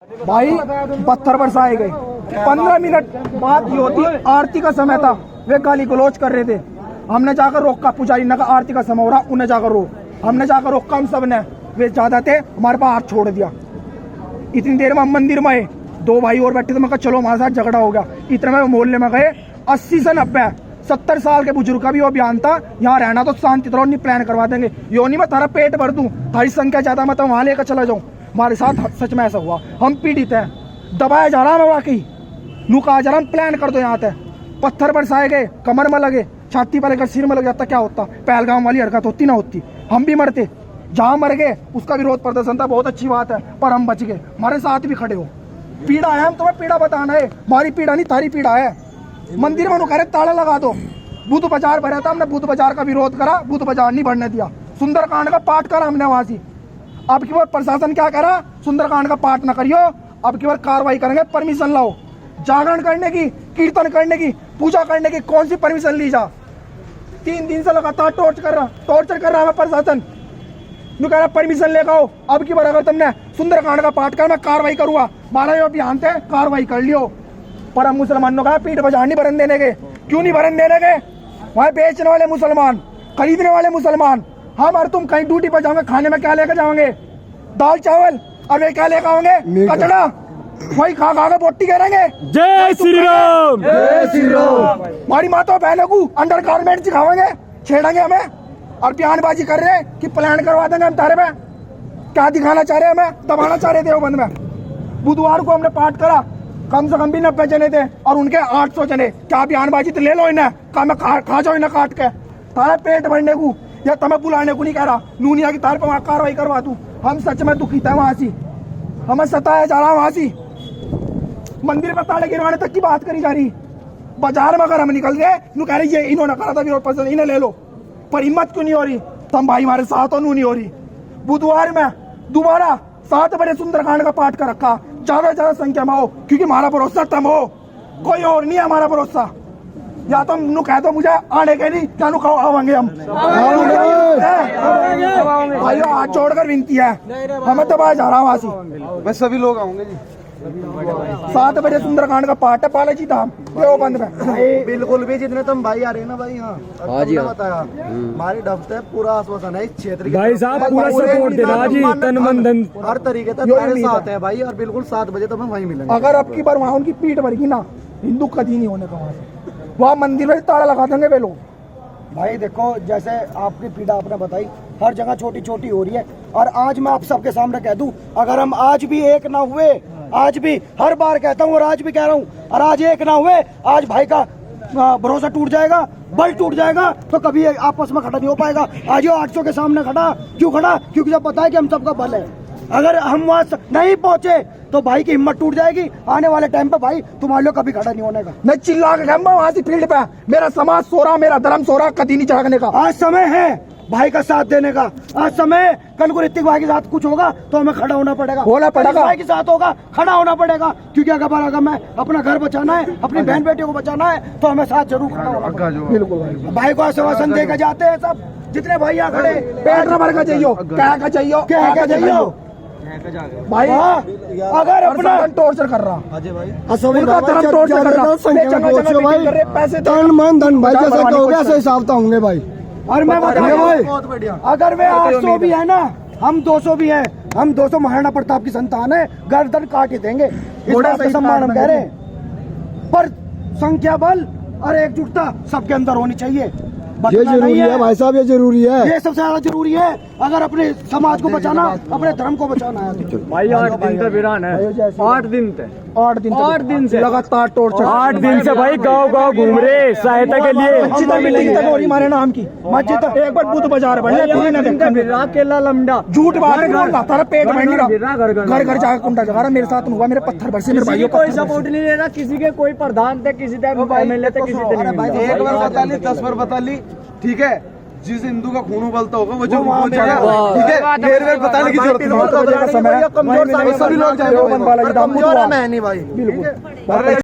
भाई पत्थर बरसाए गए। 15 मिनट बाद ये होती आरती का समय था, वे गाली गलौज कर रहे थे। हमने जाकर रोका, पुजारी ने कहा आरती का समय हो रहा, उन्हें जाकर रोक। हमने जाकर रोका, हम सब ने, वे ज्यादा थे, हमारे पास हाथ छोड़ दिया। इतनी देर में हम मंदिर में आए, दो भाई और बैठे थे, मैं कहा चलो हमारे साथ झगड़ा हो गया। इतने में मोहल्ले में गए, 80 से 90 70 साल के बुजुर्ग का भी वो बयान था, यहाँ रहना तो शांति तरह नहीं, प्लान करवा देंगे। यो नहीं मैं तारा पेट भर दूं, तारी संख्या ज्यादा मैं तो वहां लेकर चला जाऊं। हमारे साथ सच में ऐसा हुआ, हम पीड़ित हैं, दबाया जा रहा है वाकई। नू कहा जा रहा प्लान कर दो, यहाँ तक पत्थर बरसाए गए, कमर में लगे, छाती पर लेकर सिर में लग जाता, क्या होता? पहलगाम वाली हरकत होती ना होती, हम भी मरते। जहां मर गए उसका विरोध प्रदर्शन था, बहुत अच्छी बात है, पर हम बच गए। हमारे साथ भी खड़े हो, पीड़ा है, हम तुम्हें पीड़ा बताना है, हमारी पीड़ा नहीं तारी पीड़ा है। मंदिर में कह रहे ताला लगा दो, बुद्ध बाजार भरा था, हमने बुद्ध बाजार का विरोध करा, बुद्ध बाजार नहीं भरने दिया। सुंदरकांड का पाठ करा हमने वहां से। अब की बार प्रशासन क्या करा, सुंदरकांड का पाठ न करियो, अब की बार कार्रवाई करेंगे, परमिशन लाओ। जागरण करने की, कीर्तन करने की, पूजा करने की कौन सी परमिशन ली जा? 3 दिन से लगातार टॉर्चर कर रहा है प्रशासन। कह रहा परमिशन लेकर आओ, अब की बार अगर तुमने सुंदरकांड का पाठ कर, मैं कार्रवाई करूंगा। 12 अभियान थे, कार्रवाई कर लियो। पर हम मुसलमानों का पीठ बाजार नहीं भरन देने के। क्यों नहीं भरन देने के? वहां बेचने वाले मुसलमान, खरीदने वाले मुसलमान, हम और तुम कहीं ड्यूटी पर जाओगे, खाने में क्या लेकर जाओगे? दाल चावल, और वे क्या लेकर आओगे? कचड़ा, वही खा खा के बोटी करेंगे। जय श्री राम, जय श्री राम। हमारी माता बहनों को अंडर गारमेंट सिखाएंगे, छेड़ेंगे हमें, और बयानबाजी कर रहे हैं कि प्लान करवा देंगे हम तारे में। क्या दिखाना चाह रहे हैं? हमें दबाना चाह रहे थे वो बंद में। बुधवार को हमने पाठ करा, कम से कम भी 90 जने थे, और उनके 800 जने। क्या बयानबाजी तो ले लो इन्हें, कहा मैं खा जाओ इन्हें काट के, तारा पेट भरने को या तुम्हें बुलाने को नहीं कह रहा। नूनिया की तार पर वहां कार्रवाई करवा दूं। हम सच में दुखी था वहां से, हमें सताया जा रहा वहां से। मंदिर पर ताले गिरवाने तक की बात करी जा रही। बाजार में अगर हम निकल गए, नू कह रहे ये इन्होंने करा था विरोध प्रदर्शन, इन्हें ले लो। पर हिम्मत क्यों नहीं हो रही? तुम भाई हमारे साथ हो, नू नहीं हो रही। बुधवार में दोबारा 7 बजे सुंदरकांड का पाठ कर रखा, ज्यादा से ज्यादा संख्या में हो, क्योंकि हमारा भरोसा तुम हो, कोई और नहीं है हमारा भरोसा। या तुम नू कह दो मुझे आने के नहीं, क्या नू कहो आवांगे हम। भाइयों हाथ जोड़कर विनती है, हमें दबाया जा रहा वहां से। मैं सभी लोग आऊंगे जी। 7 बजे सुंदरकांड का पाठ है, बालाजी धाम वो बंद में। बिल्कुल भी, जितने तुम भाई आ रहे हैं ना भाई, हाँ जी बताया, हमारी डफ्त है, पूरा आश्वासन है इस क्षेत्र के भाई साहब पूरा सपोर्ट देना जी, तन मन धन हर तरीके से तुम्हारे साथ है भाई। और बिल्कुल 7 बजे तुम्हें वहीं मिलेंगे। अगर अब की बार वहाँ उनकी पीठ भरगी ना, हिंदू कभी नहीं होने का वहाँ से, वहाँ मंदिर में ताला लगा देंगे वे लोग। भाई देखो, जैसे आपकी पीड़ा आपने बताई, हर जगह छोटी छोटी हो रही है। और आज मैं आप सबके सामने कह दूं, अगर हम आज भी एक ना हुए, आज भी हर बार कहता हूँ और आज भी कह रहा हूँ, और आज एक ना हुए, आज भाई का भरोसा टूट जाएगा, बल टूट जाएगा, तो कभी आपस में खड़ा नहीं हो पाएगा। आज ये 800 के सामने खड़ा, क्यों खड़ा? क्योंकि जब पता है कि हम सबका बल है। अगर हम वहाँ नहीं पहुंचे तो भाई की हिम्मत टूट जाएगी। आने वाले टाइम पे भाई तुम्हारे लोग कभी खड़ा नहीं होने का। मैं चिल्ला के कहूंगा वहाँ से फील्ड पे, मेरा समाज सो रहा, मेरा धर्म सो रहा, कभी नहीं जागने का। आज समय है भाई का साथ देने का। आज समय, कल को ऋतिक भाई के साथ कुछ होगा तो हमें खड़ा होना पड़ेगा, भाई के साथ होगा, खड़ा होना पड़ेगा। क्योंकि अगर हमें अपना घर बचाना है, अपनी बहन बेटियों को बचाना है, तो हमें साथ जरूर खड़ा होना पड़ेगा। बिल्कुल भाई को आश्वासन देकर जाते हैं सब, जितने भाई यहाँ खड़े। पेट न भर का चाहिए, क्या का चाहिए, क्या क्या चाहिए भाई? अगर अपना टॉर्चर कर रहा, अजय भाई उनका धर्म टॉर्चर कर रहा, पैसे तन मन धन भाई जैसे कहोगे ऐसे हिसाब तो होंगे भाई। और मैं बताऊं भाई, बहुत बढ़िया। अगर वे 800 भी है ना, हम 200 भी हैं, हम 200 महाराणा प्रताप की संतान है, गर्दन काट ही देंगे। इस बात का सम्मान हम कह रहे हैं, पर संख्या बल और एकजुटता सबके अंदर होनी चाहिए। ये जरूरी है भाई साहब, ये जरूरी है, ये सबसे ज्यादा जरूरी है। अगर अपने समाज को बचाना, अपने धर्म को बचाना है। भाई 8 दिन से वीरान है, 8 दिन से 8 दिन से लगातार टॉर्चर। 8 दिन से भाई गांव गांव घूम रहे सहायता के लिए। मीटिंग तक हो रही हमारे नाम की, मस्जिद एक बार बुद्ध बाजार बन केला लमडा, झूठ बात बोल रहा, तारा पेट भर नहीं रहा, घर घर जाकर कुंडा जगा रहा। मेरे साथ हुआ, मेरे पत्थर भर से, मेरे भाइयों कोई सपोर्ट नहीं ले रहा, किसी के कोई प्रधान थे, किसी एमएलए थे, किसी एक बार बता ली, 10 बार बता ली, ठीक है। जिस हिंदू का खून उबलता होगा वो जो पहुंच जाएगा, ठीक है। मेरे बताने की जरूरत नहीं, समय सभी लोग जाएंगे। कमजोर मैं नहीं भाई, बिल्कुल।